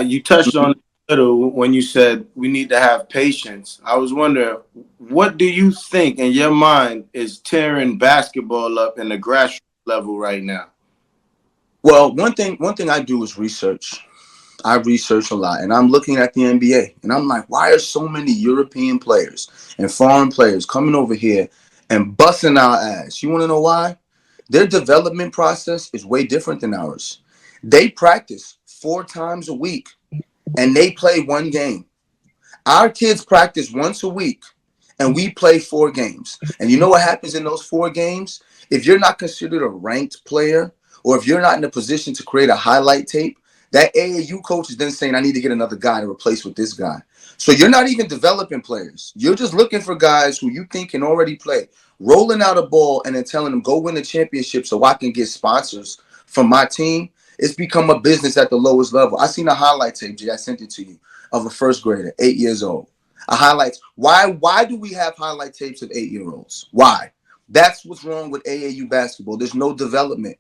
You touched on it a little when you said we need to have patience. I was wondering, what do you think in your mind is tearing basketball up in the grassroots level right now? Well, one thing I do is research. I research a lot, and I'm looking at the NBA, and I'm like, why are so many European players and foreign players coming over here and busting our ass? You want to know why? Their development process is way different than ours. They practice 4 times a week, and they play one game. Our kids practice once a week, and we play 4 games. And you know what happens in those 4 games? If you're not considered a ranked player, or if you're not in a position to create a highlight tape, that AAU coach is then saying, I need to get another guy to replace with this guy. So you're not even developing players. You're just looking for guys who you think can already play, rolling out a ball and then telling them, go win the championship so I can get sponsors from my team. It's become a business at the lowest level. I seen a highlight tape, Jay, I sent it to you, of a first grader, 8 years old. A highlights. Why do we have highlight tapes of 8-year-olds? Why? That's what's wrong with AAU basketball. There's no development.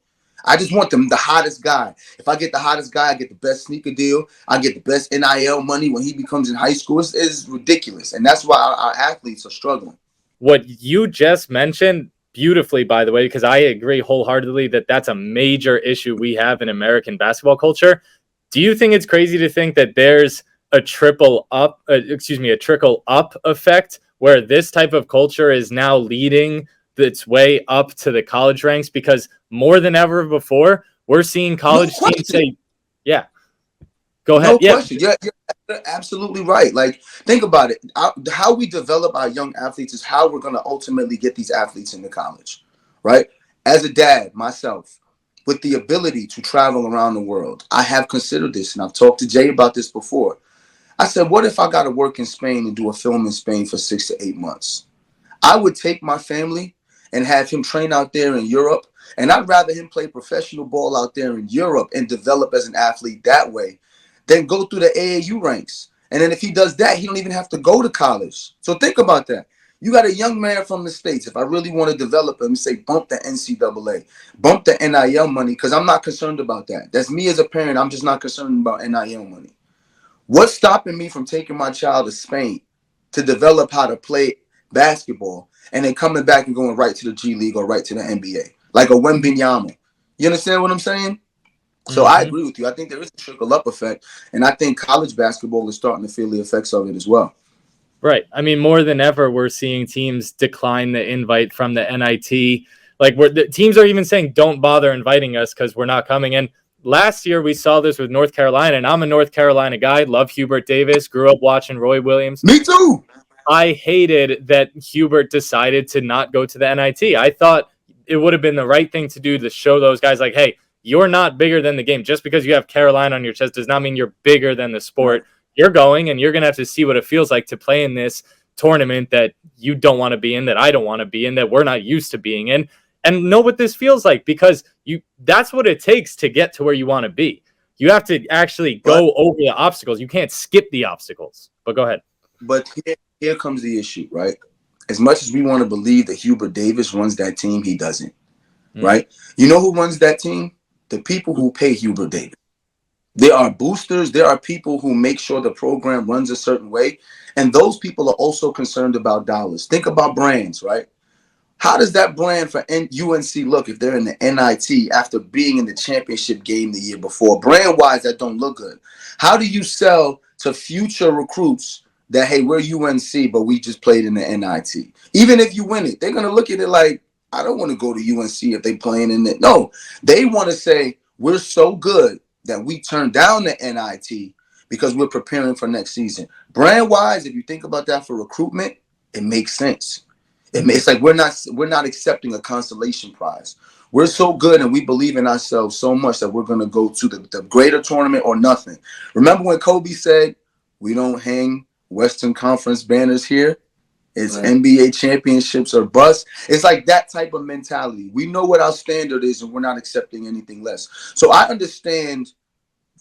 I just want them the hottest guy. If I get the hottest guy, I get the best sneaker deal. I get the best NIL money when he becomes in high school. It's ridiculous. And that's why our athletes are struggling. What you just mentioned beautifully, by the way, because I agree wholeheartedly that that's a major issue we have in American basketball culture. Do you think it's crazy to think that there's a trickle up effect where this type of culture is now leading its way up to the college ranks? Because more than ever before, we're seeing college teams say, yeah, go ahead. No question. You're absolutely right. Like, think about it. How we develop our young athletes is how we're going to ultimately get these athletes into college, right? As a dad, myself, with the ability to travel around the world, I have considered this, and I've talked to Jay about this before. I said, what if I got to work in Spain and do a film in Spain for 6 to 8 months? I would take my family and have him train out there in Europe. And I'd rather him play professional ball out there in Europe and develop as an athlete that way than go through the AAU ranks. And then if he does that, he don't even have to go to college. So think about that. You got a young man from the States. If I really want to develop him, say bump the NCAA, bump the NIL money, because I'm not concerned about that. That's me as a parent. I'm just not concerned about NIL money. What's stopping me from taking my child to Spain to develop how to play basketball and then coming back and going right to the G League or right to the NBA? Like a Wembenyama. You understand what I'm saying? So I agree with you. I think there is a trickle up effect. And I think college basketball is starting to feel the effects of it as well. Right. I mean, more than ever, we're seeing teams decline the invite from the NIT. Like, the teams are even saying, don't bother inviting us because we're not coming. And last year, we saw this with North Carolina, and I'm a North Carolina guy, love Hubert Davis, grew up watching Roy Williams. Me too. I hated that Hubert decided to not go to the NIT. I thought it would have been the right thing to do to show those guys, like, hey, you're not bigger than the game. Just because you have Carolina on your chest does not mean you're bigger than the sport. You're going, and you're going to have to see what it feels like to play in this tournament that you don't want to be in, that I don't want to be in, that we're not used to being in, and know what this feels like, because that's what it takes to get to where you want to be. You have to actually go over the obstacles. You can't skip the obstacles. But go ahead. But here comes the issue, right? As much as we want to believe that Hubert Davis runs that team, he doesn't, right? You know who runs that team? The people who pay Hubert Davis. There are boosters. There are people who make sure the program runs a certain way. And those people are also concerned about dollars. Think about brands, right? How does that brand for UNC look if they're in the NIT after being in the championship game the year before? Brand-wise, that don't look good. How do you sell to future recruits that, hey, we're UNC, but we just played in the NIT? Even if you win it, they're going to look at it like, I don't want to go to UNC if they playing in it. No, they want to say, we're so good that we turned down the NIT because we're preparing for next season. Brand-wise, if you think about that for recruitment, it makes sense. It's like we're not accepting a consolation prize. We're so good and we believe in ourselves so much that we're going to go to the greater tournament or nothing. Remember when Kobe said, we don't hang Western Conference banners here? It's right. NBA championships or bust. It's like that type of mentality. We know what our standard is and we're not accepting anything less. So I understand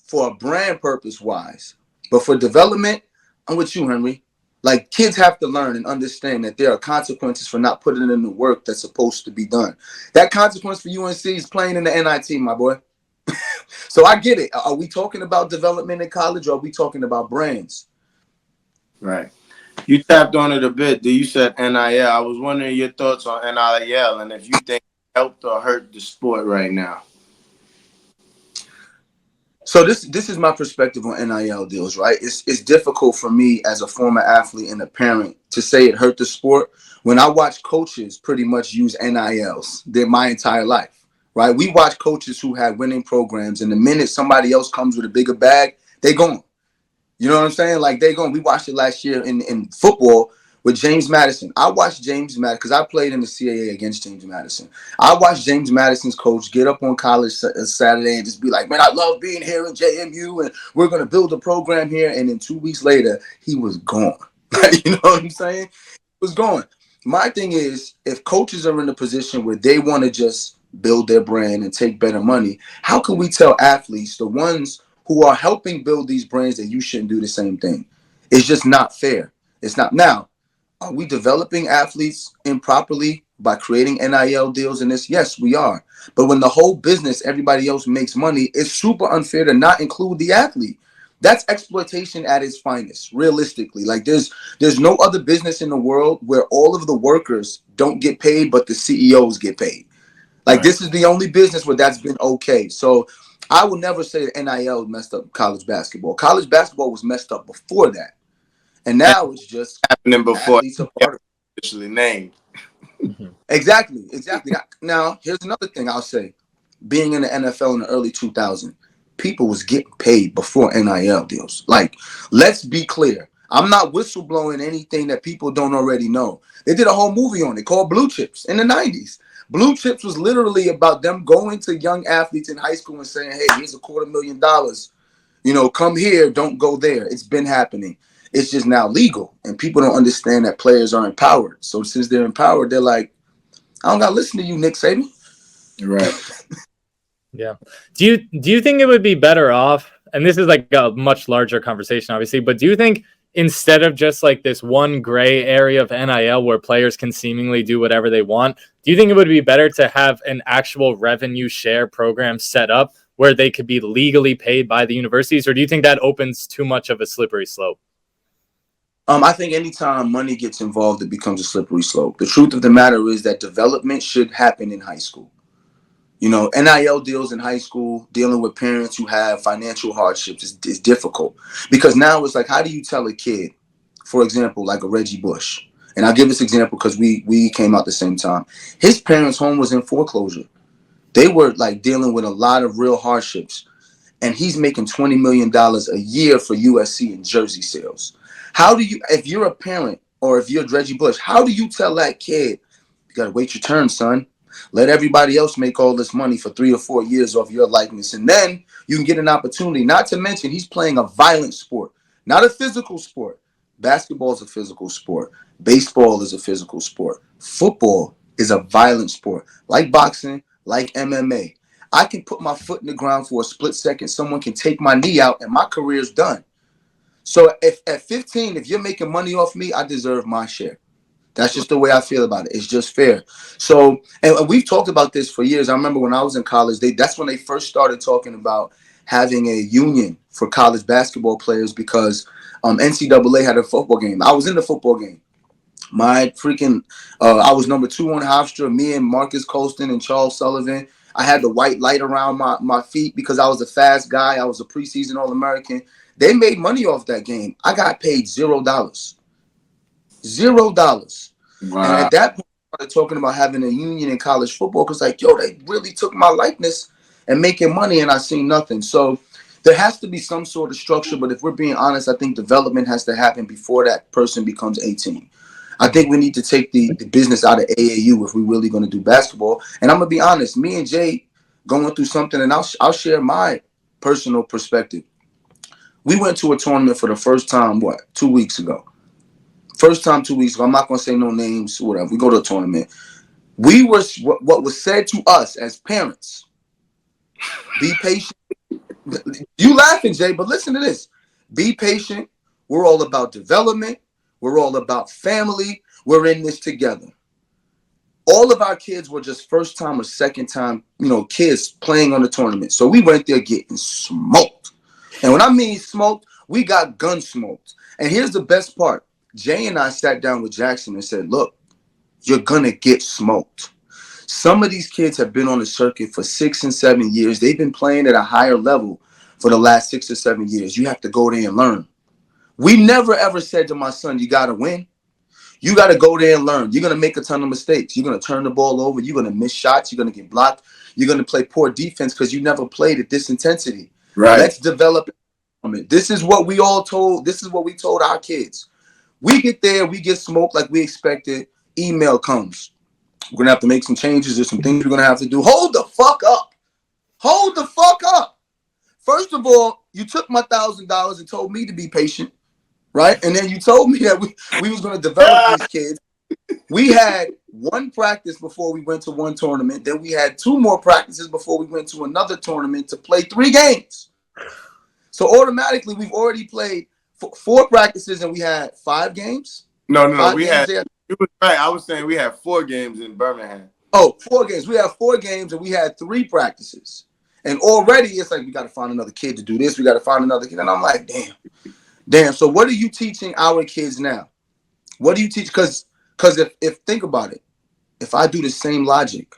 for a brand purpose wise, but for development, I'm with you, Henry. Like, kids have to learn and understand that there are consequences for not putting in the work that's supposed to be done. That consequence for UNC is playing in the NIT, my boy. So I get it. Are we talking about development in college, or are we talking about brands? Right. You tapped on it a bit. You said NIL. I was wondering your thoughts on NIL and if you think it helped or hurt the sport right now. So this is my perspective on NIL deals, right? It's difficult for me as a former athlete and a parent to say it hurt the sport when I watch coaches pretty much use NILs my entire life, right? We watch coaches who have winning programs, and the minute somebody else comes with a bigger bag, they gone. You know what I'm saying? Like they going. We watched it last year in football with James Madison. I watched James Madison because I played in the CAA against James Madison. I watched James Madison's coach get up on college Saturday and just be like, "Man, I love being here in JMU, and we're gonna build a program here." And then 2 weeks later, he was gone. You know what I'm saying? He was gone. My thing is, if coaches are in a position where they want to just build their brand and take better money, how can we tell athletes, the ones who are helping build these brands, that you shouldn't do the same thing? It's just not fair. It's not. Now, are we developing athletes improperly by creating NIL deals in this? Yes, we are. But when the whole business, everybody else makes money, it's super unfair to not include the athlete. That's exploitation at its finest, realistically. Like there's no other business in the world where all of the workers don't get paid, but the CEOs get paid. Like Right. this is the only business where that's been okay. So I will never say that NIL messed up college basketball. College basketball was messed up before that. And And now it's just happening before athletes are yeah, part of officially named. Mhm. it. Exactly. Exactly. Now, here's another thing I'll say. Being in the NFL in the early 2000s, people was getting paid before NIL deals. Like, let's be clear. I'm not whistleblowing anything that people don't already know. They did a whole movie on it called Blue Chips in the 90s. Blue Chips was literally about them going to young athletes in high school and saying, "Hey, here's $250,000. You know, come here, don't go there." It's been happening. It's just now legal, and people don't understand that players are empowered. So since they're empowered, they're like, "I don't gotta listen to you, Nick Saban." Right. Yeah. Do you think it would be better off? And this is like a much larger conversation, obviously. But do you think instead of just like this one gray area of NIL where players can seemingly do whatever they want, do you think it would be better to have an actual revenue share program set up where they could be legally paid by the universities, or do you think that opens too much of a slippery slope? I think anytime money gets involved, it becomes a slippery slope. The truth of the matter is that development should happen in high school. You know, NIL deals in high school, dealing with parents who have financial hardships is difficult because now it's like, how do you tell a kid, for example, like a Reggie Bush? And I'll give this example because we came out the same time. His parents' home was in foreclosure. They were like dealing with a lot of real hardships, and he's making $20 million a year for USC in jersey sales. How do you, if you're a parent or if you're Reggie Bush, how do you tell that kid, "You gotta wait your turn, son. Let everybody else make all this money for 3 or 4 years off your likeness, and then you can get an opportunity." Not to mention, he's playing a violent sport, not a physical sport. Basketball is a physical sport. Baseball is a physical sport. Football is a violent sport, like boxing, like MMA. I can put my foot in the ground for a split second. Someone can take my knee out, and my career's done. So if at 15, if you're making money off me, I deserve my share. That's just the way I feel about it. It's just fair. So, and we've talked about this for years. I remember when I was in college, that's when they first started talking about having a union for college basketball players because NCAA had a football game. I was in the football game. My freaking, I was number 2 on Hofstra. Me and Marcus Colston and Charles Sullivan. I had the white light around my feet because I was a fast guy. I was a preseason All-American. They made money off that game. I got paid $0. $0. And Wow. at that point, I started talking about having a union in college football because, like, yo, they really took my likeness and making money, and I seen nothing. So there has to be some sort of structure. But if we're being honest, I think development has to happen before that person becomes 18. I think we need to take the business out of AAU if we're really going to do basketball. And I'm going to be honest, me and Jay going through something, and I'll share my personal perspective. We went to a tournament for the first time, 2 weeks ago? First time 2 weeks ago. I'm not going to say no names, whatever. We go to a tournament. We were, what was said to us as parents, be patient. You laughing, Jay, but listen to this. Be patient. We're all about development. We're all about family. We're in this together. All of our kids were just first time or second time, kids playing on the tournament. So we went there getting smoked. And when I mean smoked, we got gun smoked. And here's the best part. Jay and I sat down with Jackson and said, look, you're going to get smoked. Some of these kids have been on the circuit for 6 and 7 years. They've been playing at a higher level for the last 6 or 7 years. You have to go there and learn. We never ever said to my son, you got to win. You got to go there and learn. You're going to make a ton of mistakes. You're going to turn the ball over. You're going to miss shots. You're going to get blocked. You're going to play poor defense because you never played at this intensity. Right. Let's develop it. This is what we all told. This is what we told our kids. We get there. We get smoked like we expected. Email comes. We're going to have to make some changes. There's some things we're going to have to do. Hold the fuck up. Hold the fuck up. First of all, you took my $1,000 and told me to be patient. Right? And then you told me that we was going to develop these kids. We had one practice before we went to one tournament. Then we had 2 more practices before we went to another tournament to play 3 games. So automatically, we've already played 4 practices and we had 5 games. No. We had. You were right. I was saying we had 4 games in Birmingham. Oh, 4 games. We had 4 games and we had 3 practices. And already it's like, we got to find another kid to do this. We got to find another kid. And I'm like, damn. So what are you teaching our kids now? What do you teach? Because if think about it, if I do the same logic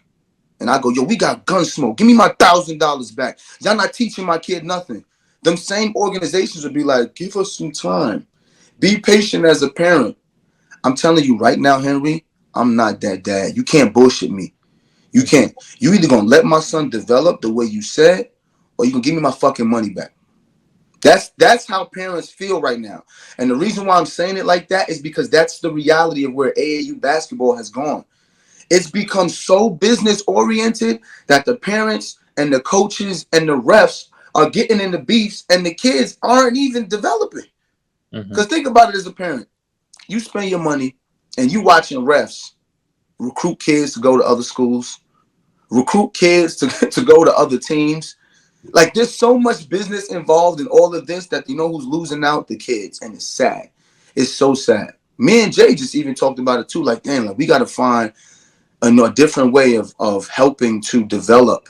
and I go, yo, we got gun smoke. Give me my $1,000 back. Y'all not teaching my kid nothing. Them same organizations would be like, give us some time. Be patient as a parent. I'm telling you right now, Henry, I'm not that dad. You can't bullshit me. You can't. You either going to let my son develop the way you said, or you going to give me my fucking money back. That's how parents feel right now. And the reason why I'm saying it like that is because that's the reality of where AAU basketball has gone. It's become so business oriented that the parents and the coaches and the refs are getting into beefs and the kids aren't even developing. Because think about it as a parent. You spend your money and you watching refs recruit kids to go to other schools, recruit kids to go to other teams. Like, there's so much business involved in all of this that you know who's losing out? The kids. And it's sad. It's so sad. Me and Jay just even talked about it too. Like, damn, like we got to find a different way of helping to develop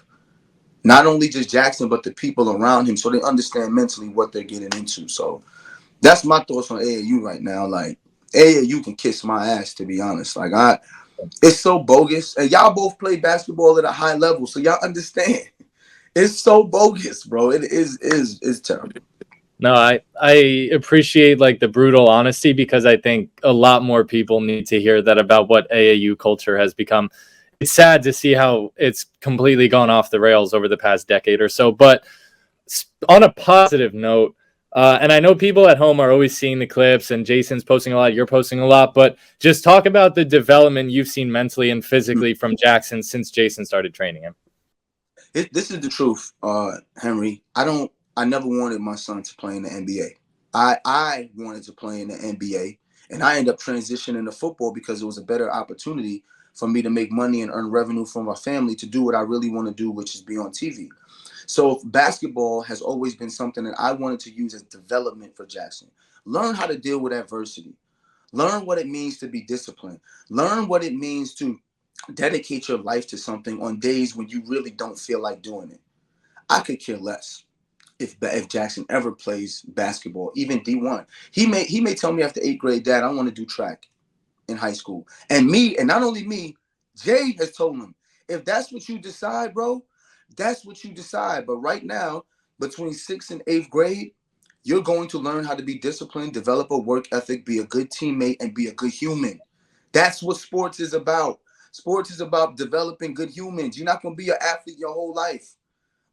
not only just Jackson, but the people around him so they understand mentally what they're getting into. So that's my thoughts on AAU right now. Like, AAU can kiss my ass, to be honest. Like, it's so bogus. And y'all both play basketball at a high level, so y'all understand. It's so bogus, bro. It is terrible. No, I appreciate like the brutal honesty because I think a lot more people need to hear that about what AAU culture has become. It's sad to see how it's completely gone off the rails over the past decade or so. But on a positive note, and I know people at home are always seeing the clips and Jason's posting a lot, you're posting a lot, but just talk about the development you've seen mentally and physically from Jackson since Jason started training him. This is the truth, Henry. I never wanted my son to play in the NBA. I wanted to play in the NBA, and I ended up transitioning to football because it was a better opportunity for me to make money and earn revenue from my family to do what I really want to do, which is be on TV. So basketball has always been something that I wanted to use as development for Jackson. Learn how to deal with adversity. Learn what it means to be disciplined. Learn what it means to dedicate your life to something on days when you really don't feel like doing it. I could care less if Jackson ever plays basketball, even D1. He may tell me after 8th grade, Dad, I want to do track in high school. And not only me, Jay has told him, if that's what you decide, bro, that's what you decide. But right now, between 6th and 8th grade, you're going to learn how to be disciplined, develop a work ethic, be a good teammate, and be a good human. That's what sports is about. Sports is about developing good humans. You're not going to be an athlete your whole life.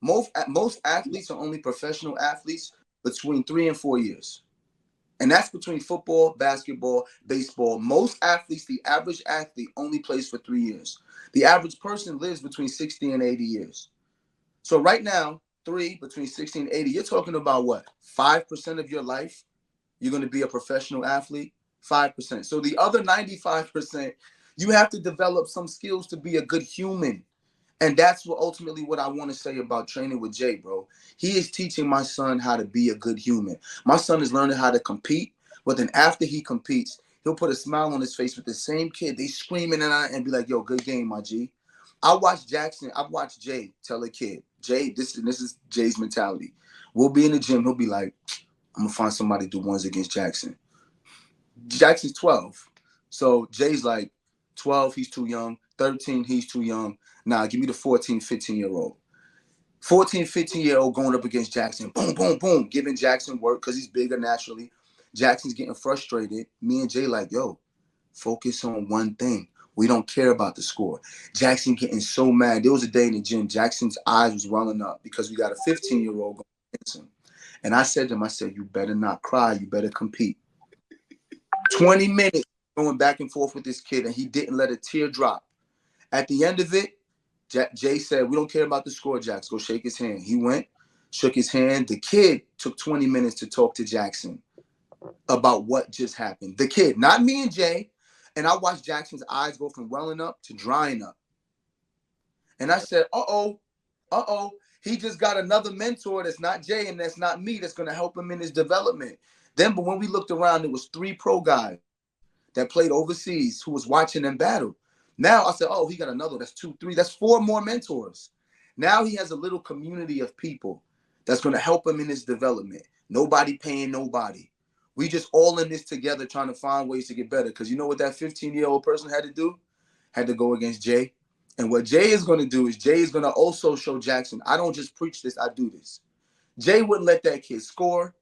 Most athletes are only professional athletes between 3 and 4 years. And that's between football, basketball, baseball. Most athletes, the average athlete only plays for 3 years. The average person lives between 60 and 80 years. So right now, between 60 and 80, you're talking about what? 5% of your life, you're going to be a professional athlete? 5%. So the other 95%, you have to develop some skills to be a good human. And that's ultimately what I want to say about training with Jay, bro. He is teaching my son how to be a good human. My son is learning how to compete, but then after he competes, He'll put a smile on his face with the same kid. They screaming and be like, yo, good game, my G. I've watched Jay tell a kid, Jay, this is Jay's mentality. We'll be in the gym. He'll be like, I'm going to find somebody to do ones against Jackson. Jackson's 12. So Jay's like, 12, he's too young. 13, he's too young. Nah, give me the 14, 15-year-old. 14, 15-year-old going up against Jackson. Boom, boom, boom. Giving Jackson work because he's bigger naturally. Jackson's getting frustrated. Me and Jay like, yo, focus on one thing. We don't care about the score. Jackson getting so mad. There was a day in the gym, Jackson's eyes was welling up because we got a 15-year-old going against him. And I said to him, you better not cry. You better compete. 20 minutes going back and forth with this kid, and he didn't let a tear drop. At the end of it, Jay said, we don't care about the score, Jax. Go shake his hand. He went, shook his hand. The kid took 20 minutes to talk to Jackson about what just happened. The kid, not me and Jay. And I watched Jackson's eyes go from welling up to drying up. And I said, uh-oh. He just got another mentor that's not Jay and that's not me that's going to help him in his development. But when we looked around, there was 3 pro guys that played overseas who was watching them battle. Now I said, he got another. That's 2, 3. That's 4 more mentors. Now he has a little community of people that's going to help him in his development. Nobody paying nobody. We just all in this together trying to find ways to get better. Because you know what that 15-year-old person had to do? Had to go against Jay. And what Jay is going to do is Jay is going to also show Jackson, I don't just preach this, I do this. Jay wouldn't let that kid score.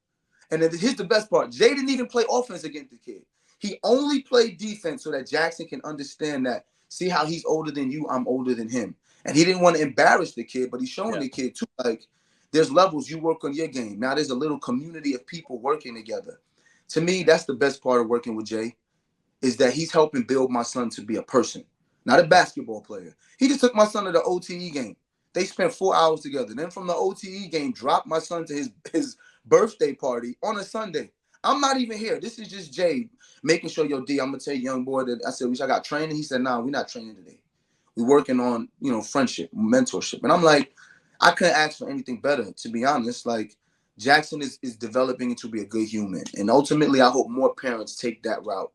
And then here's the best part. Jay didn't even play offense against the kid. He only played defense so that Jackson can understand that, see how he's older than you, I'm older than him. And he didn't want to embarrass the kid, but he's showing the kid too, like, there's levels, you work on your game. Now there's a little community of people working together. To me, that's the best part of working with Jay, is that he's helping build my son to be a person, not a basketball player. He just took my son to the OTE game. They spent 4 hours together. Then from the OTE game, dropped my son to his birthday party on a Sunday. I'm not even here. This is just Jay making sure, yo, D, I'm going to tell you, young boy, that I said, I got training. He said, nah, we're not training today. We're working on, friendship, mentorship. And I'm like, I couldn't ask for anything better, to be honest. Like, Jackson is developing into be a good human. And ultimately, I hope more parents take that route,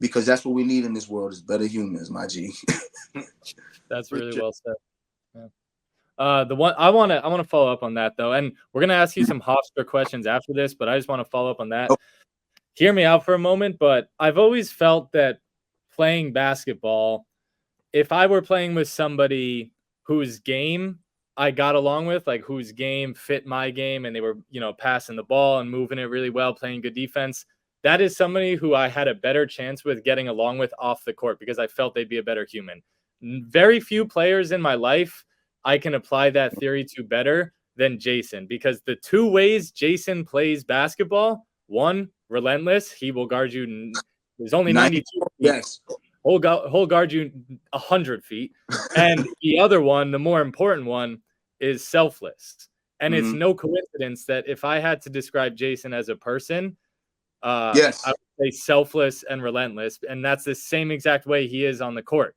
because that's what we need in this world is better humans, my G. That's really well said. Yeah. The one I want to follow up on that though, and we're gonna ask you some Hofstra questions after this, but I just want to follow up on that. Oh. Hear me out for a moment, but I've always felt that playing basketball, if I were playing with somebody whose game I got along with, like whose game fit my game, and they were, passing the ball and moving it really well, playing good defense, that is somebody who I had a better chance with getting along with off the court because I felt they'd be a better human. Very few players in my life I can apply that theory to better than Jason, because the 2 ways Jason plays basketball, 1, relentless. He will guard you. There's only 92 feet. Yes. He'll guard you 100 feet. And the other one, the more important one, is selfless. And it's no coincidence that if I had to describe Jason as a person, I would say selfless and relentless. And that's the same exact way he is on the court.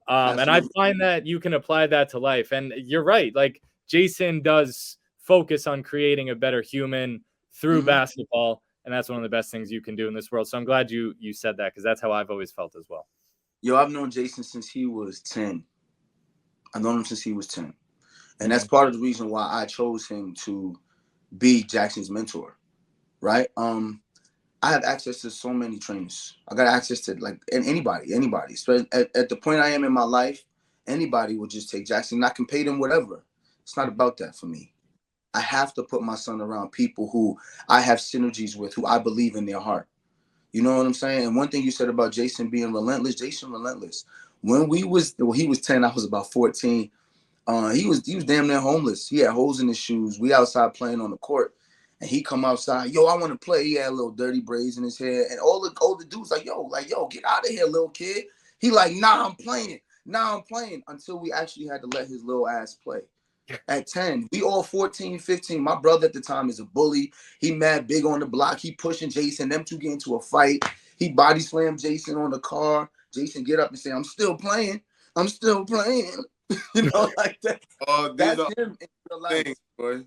And I find that you can apply that to life. And you're right. Like, Jason does focus on creating a better human through basketball. And that's one of the best things you can do in this world. So I'm glad you said that, because that's how I've always felt as well. Yo, I've known Jason since he was 10. I've known him since he was 10. And that's part of the reason why I chose him to be Jackson's mentor, right? I have access to so many trainers. I got access to anybody. So at the point I am in my life, anybody will just take Jackson. I can pay them whatever. It's not about that for me. I have to put my son around people who I have synergies with, who I believe in their heart. You know what I'm saying? And one thing you said about Jason being relentless, Jason relentless. When he was 10, I was about 14. He was damn near homeless. He had holes in his shoes. We outside playing on the court. And he come outside, yo, I want to play. He had a little dirty braids in his hair. And all the older dudes like, yo, get out of here, little kid. He like, nah, I'm playing. Until we actually had to let his little ass play. At 10, we all 14, 15. My brother at the time is a bully. He mad big on the block. He pushing Jason. Them two get into a fight. He body slammed Jason on the car. Jason get up and say, I'm still playing. Like that. Oh, that's him in real life. Things, boy.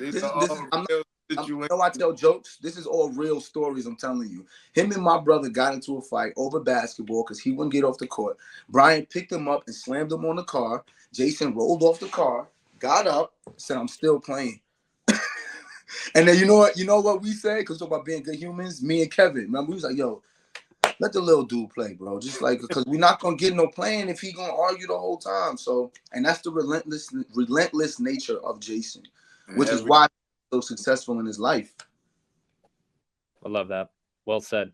I'm not situation. I tell jokes. This is all real stories. I'm telling you. Him and my brother got into a fight over basketball because he wouldn't get off the court. Brian picked him up and slammed him on the car. Jason rolled off the car, got up, said, "I'm still playing." And then you know what? You know what we say? Because talk about being good humans. Me and Kevin, remember, we was like, "Yo, let the little dude play, bro. Just like because we're not gonna get no playing if he gonna argue the whole time." So, and that's the relentless nature of Jason, which is why he's so successful in his life. I love that. Well said.